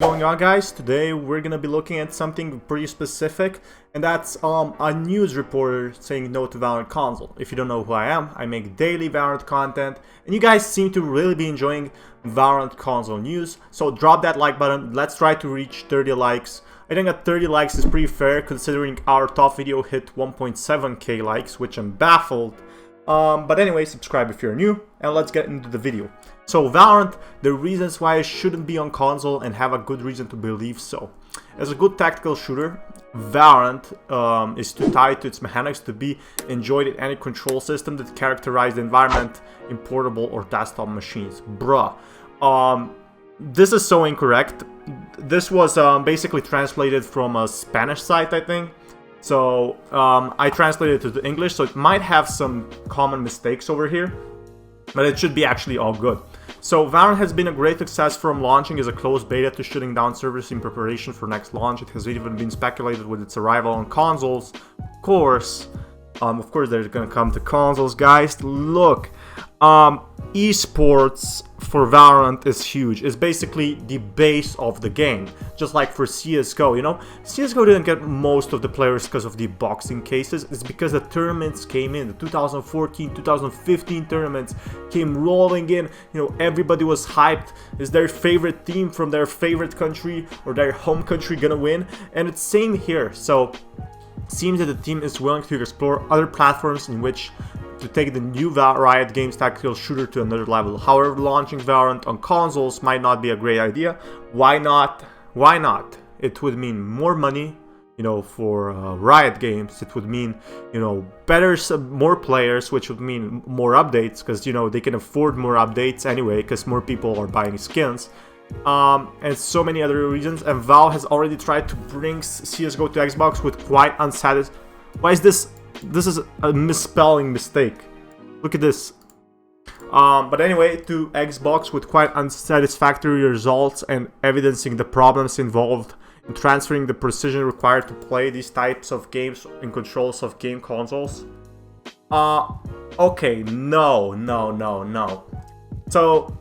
Going on, guys? Today we're gonna be looking at something pretty specific, and that's a news reporter saying no to Valorant console. If you don't know who I am, I make daily Valorant content, and you guys seem to really be enjoying Valorant console news, so drop that like button. Let's try to reach 30 likes. I think that 30 likes is pretty fair considering our top video hit 1.7k likes, which I'm baffled. But anyway, subscribe if you're new, and let's get into the video. So Valorant, the reasons why it shouldn't be on console, and have a good reason to believe so. As a good tactical shooter, Valorant is too tied to its mechanics to be enjoyed in any control system that characterize the environment in portable or desktop machines. Bruh. This is so incorrect. This was basically translated from a Spanish site, I think. So I translated it to English, so it might have some common mistakes over here, but it should be actually all good. So Valorant has been a great success from launching as a closed beta to shutting down servers in preparation for next launch. It has even been speculated with its arrival on consoles. Of course, they're gonna come to consoles, guys. Look, esports for Valorant is huge. It's basically the base of the game, just like for CSGO, you know? CSGO didn't get most of the players because of the boxing cases. It's because the tournaments came in. The 2014, 2015 tournaments came rolling in. You know, everybody was hyped. Is their favorite team from their favorite country or their home country gonna win? And it's same here. So seems that the team is willing to explore other platforms in which to take the new Riot Games tactical shooter to another level. However, launching Valorant on consoles might not be a great idea. Why not? Why not? It would mean more money, you know, for Riot Games. It would mean, you know, more players, which would mean more updates, because, you know, they can afford more updates anyway, because more people are buying skins. And so many other reasons. And Valve has already tried to bring CSGO to Xbox with quite unsatisfactory. Why is this? This is a misspelling mistake. Look at this. But anyway, to Xbox with quite unsatisfactory results and evidencing the problems involved in transferring the precision required to play these types of games in controls of game consoles. Okay, no. So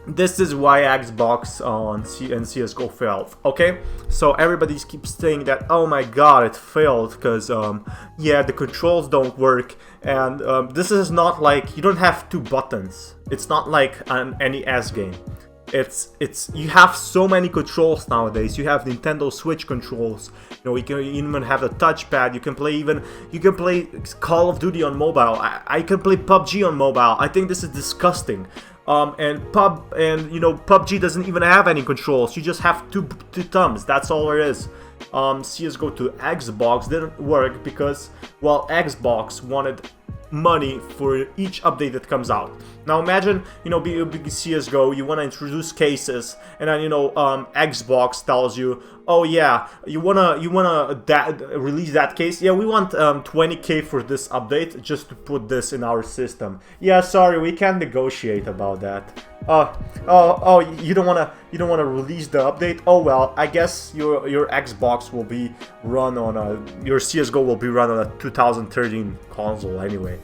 this is why Xbox and CSGO failed, okay? So everybody keeps saying that, oh my god, it failed because, yeah, the controls don't work. And this is not like, you don't have two buttons. It's not like an NES game. You have so many controls nowadays. You have Nintendo Switch controls. You know, you can even have a touchpad. You can play Call of Duty on mobile. I can play PUBG on mobile. I think this is disgusting. PUBG doesn't even have any controls. You just have two thumbs. That's all there is. CSGO to Xbox didn't work because, well, Xbox wanted money for each update that comes out. Now imagine, you know, big CSGO, you want to introduce cases, and then, you know, Xbox tells you, oh yeah, you wanna release that case? Yeah, we want 20k for this update just to put this in our system. Yeah, sorry, we can't negotiate about that. Oh, you don't wanna release the update? Oh well, I guess your Xbox will be run on your CSGO will be run on a 2013 console anyway.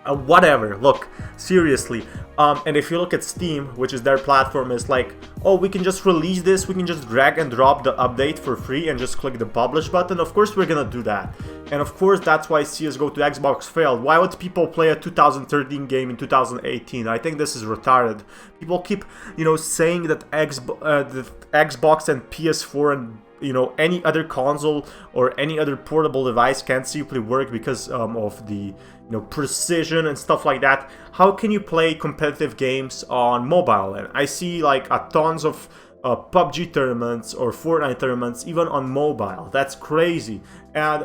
Whatever, look, seriously, and if you look at Steam, which is their platform, is like, oh, we can just release this, we can just drag and drop the update for free and just click the publish button. Of course we're gonna do that, and of course that's why CSGO to Xbox failed. Why would people play a 2013 game in 2018? I think this is retarded. People keep, you know, saying that the Xbox and PS4 and, you know, any other console or any other portable device can't simply work because of the, you know, precision and stuff like that. How can you play competitive games on mobile? And I see like a tons of PUBG tournaments or Fortnite tournaments even on mobile. That's crazy. And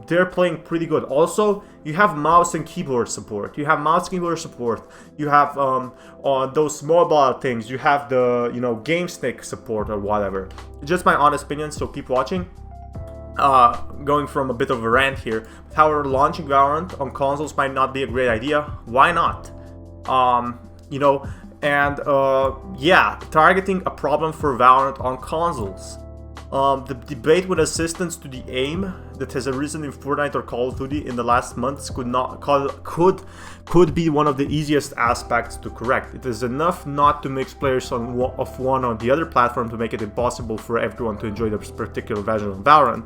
they're playing pretty good. Also, you have mouse and keyboard support. You have on those mobile things, you have the, you know, game stick support or whatever. Just my honest opinion, so keep watching. Going from a bit of a rant here. However, launching Valorant on consoles might not be a great idea. Why not? You know, and yeah, targeting a problem for Valorant on consoles. The debate with assistance to the aim that has arisen in Fortnite or Call of Duty in the last months could be one of the easiest aspects to correct. It is enough not to mix players of one on the other platform to make it impossible for everyone to enjoy this particular version of Valorant.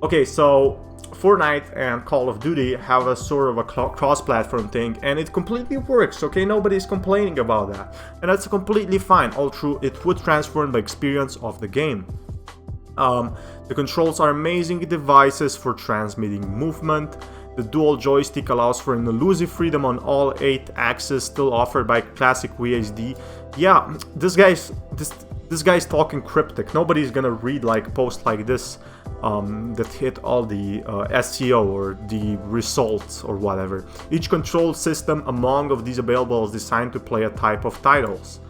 Okay, so Fortnite and Call of Duty have a sort of a cross-platform thing, and it completely works, okay? Nobody's complaining about that. And that's completely fine, all true. It would transform the experience of the game. The controls are amazing devices for transmitting movement. The dual joystick allows for an elusive freedom on all 8 axes still offered by classic VSD. Yeah, this guy's talking cryptic. Nobody's gonna read like posts like this that hit all the SEO or the results or whatever. Each control system among of these available is designed to play a type of titles.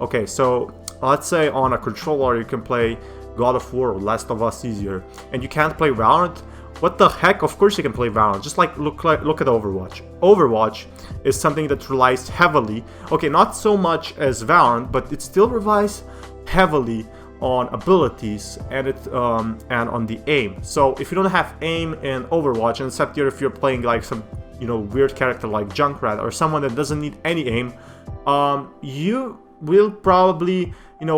Okay, so let's say on a controller you can play God of War or Last of Us easier, and you can't play Valorant. What the heck? Of course you can play Valorant. Just like look at Overwatch. Overwatch is something that relies heavily, okay, not so much as Valorant, but it still relies heavily on abilities and and on the aim. So if you don't have aim in Overwatch, and except if you're playing like some weird character like Junkrat or someone that doesn't need any aim, you will probably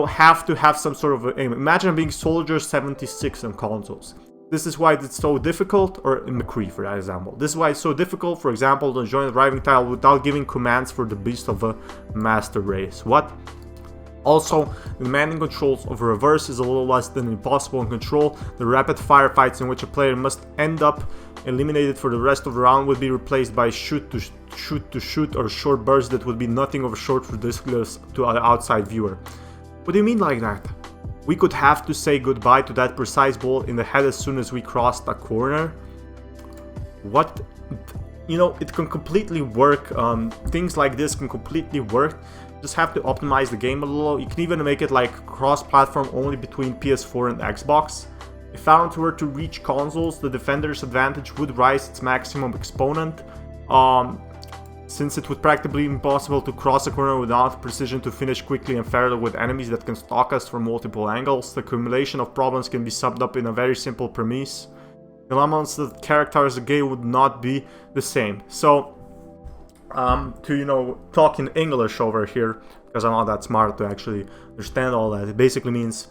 have to have some sort of aim. Imagine being Soldier 76 on consoles. This is why it's so difficult, or McCree for example. This is why it's so difficult, for example, to join a driving tile without giving commands for the beast of a master race. What? Also, the demanding controls of a reverse is a little less than impossible in control. The rapid firefights in which a player must end up eliminated for the rest of the round would be replaced by shoot to shoot or short bursts that would be nothing of a short ridiculous to an outside viewer. What do you mean like that? We could have to say goodbye to that precise ball in the head as soon as we crossed a corner? What? It can completely work. Things like this can completely work. Just have to optimize the game a little. You can even make it like cross-platform only between PS4 and Xbox. If Valorant were to reach consoles, the defender's advantage would rise its maximum exponent. Since it would practically be impossible to cross a corner without precision to finish quickly and fairly with enemies that can stalk us from multiple angles, the accumulation of problems can be summed up in a very simple premise. The elements that characterize the game would not be the same. So, to talk in English over here, because I'm not that smart to actually understand all that, it basically means,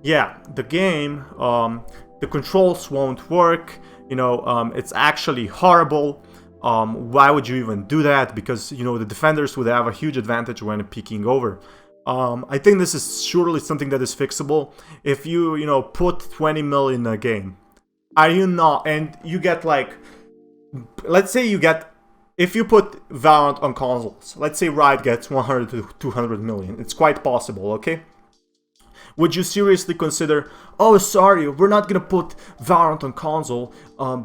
yeah, the game, the controls won't work, it's actually horrible. Why would you even do that? Because the defenders would have a huge advantage when peeking over. I think this is surely something that is fixable. If you put 20 mil in a game, are you not, and you get like, let's say you get, if you put Valorant on consoles, let's say Riot gets 100 to 200 million, it's quite possible, okay? Would you seriously consider, oh sorry, we're not gonna put Valorant on console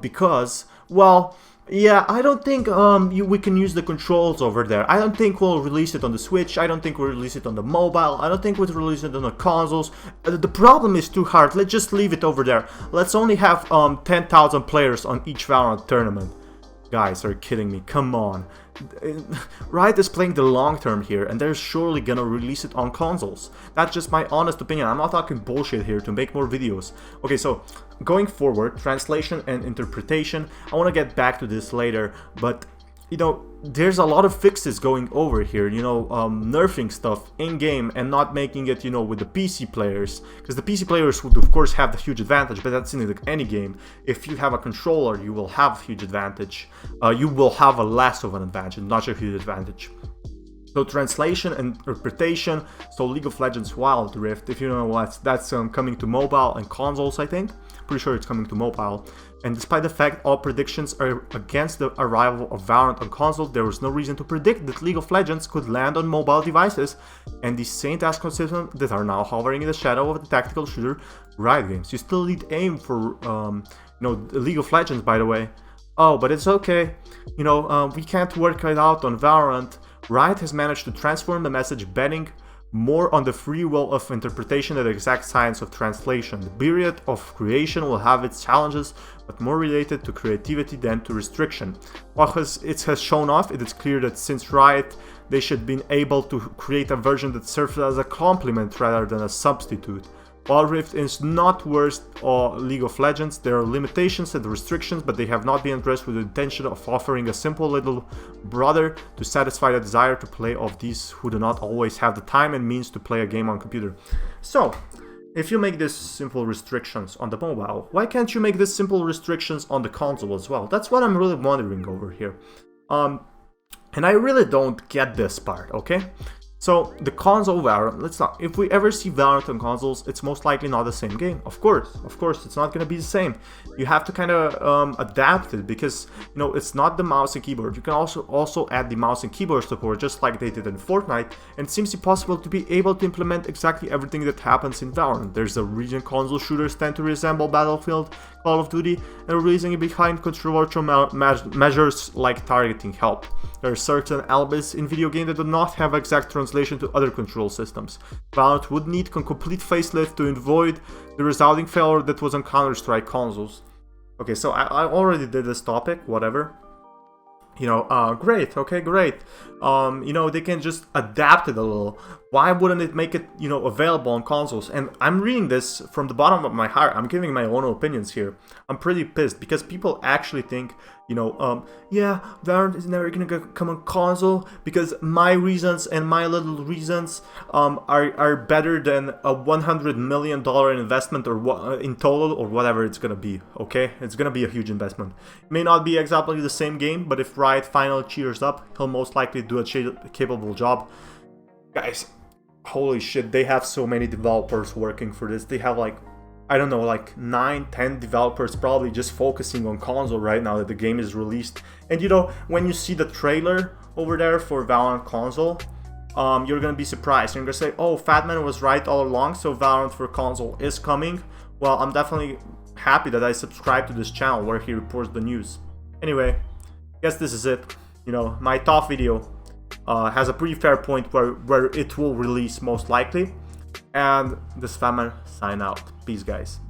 because, well, yeah, I don't think we can use the controls over there. I don't think we'll release it on the Switch. I don't think we'll release it on the mobile. I don't think we'll release it on the consoles. The problem is too hard. Let's just leave it over there. Let's only have 10,000 players on each Valorant tournament. Guys, are you kidding me? Come on. Riot is playing the long term here, and they're surely gonna release it on consoles. That's just my honest opinion. I'm not talking bullshit here to make more videos. Okay, so going forward, translation and interpretation. I want to get back to this later, but there's a lot of fixes going over here, nerfing stuff in-game and not making it, with the PC players. Because the PC players would, of course, have the huge advantage, but that's in any game. If you have a controller, you will have a huge advantage. You will have a less of an advantage, not a huge advantage. So translation and interpretation, so League of Legends Wild Rift, if you don't know what, that's coming to mobile and consoles, I think. Pretty sure it's coming to mobile. And despite the fact all predictions are against the arrival of Valorant on console, there was no reason to predict that League of Legends could land on mobile devices and the same task systems that are now hovering in the shadow of the tactical shooter Riot games. You still need aim for, League of Legends, by the way. Oh, but it's okay. We can't work it out on Valorant. Riot has managed to transform the message betting more on the free will of interpretation than the exact science of translation. The period of creation will have its challenges, but more related to creativity than to restriction. While it has shown off, it is clear that since Riot, they should be able to create a version that serves as a complement rather than a substitute. Wild Rift is not worse League of Legends. There are limitations and restrictions, but they have not been addressed with the intention of offering a simple little brother to satisfy the desire to play of these who do not always have the time and means to play a game on computer. So, if you make these simple restrictions on the mobile, why can't you make these simple restrictions on the console as well? That's what I'm really wondering over here. And I really don't get this part, okay? So, the console Valorant, if we ever see Valorant on consoles, it's most likely not the same game. Of course, it's not gonna be the same. You have to kind of adapt it, because, you know, it's not the mouse and keyboard. You can also add the mouse and keyboard support, just like they did in Fortnite, and it seems impossible to be able to implement exactly everything that happens in Valorant. There's a reason console shooters tend to resemble Battlefield, Call of Duty, and a reason behind controversial measures like targeting help. There are certain elements in video games that do not have exact translation to other control systems. Valorant would need a complete facelift to avoid the resulting failure that was on Counter-Strike consoles. Okay, so I already did this topic, whatever. You know, great, okay, great. You know, they can just adapt it a little. Why wouldn't it make it, you know, available on consoles? And I'm reading this from the bottom of my heart. I'm giving my own opinions here. I'm pretty pissed because people actually think, you know, yeah, Valorant is never gonna come on console because my reasons and my little reasons are better than a $100 million investment or in total or whatever it's gonna be. Okay, it's gonna be a huge investment. It may not be exactly the same game, but if Riot finally cheers up, he'll most likely do a capable job. Guys, holy shit, they have so many developers working for this. They have like, I don't know, like 9-10 developers probably just focusing on console right now that the game is released. And you know, when you see the trailer over there for Valorant console, you're gonna be surprised. You're gonna say, oh, Fatman was right all along, so Valorant for console is coming. Well, I'm definitely happy that I subscribed to this channel where he reports the news. Anyway, I guess this is it. You know, my top video has a pretty fair point where it will release most likely. And this Fatman sign out. Peace, guys.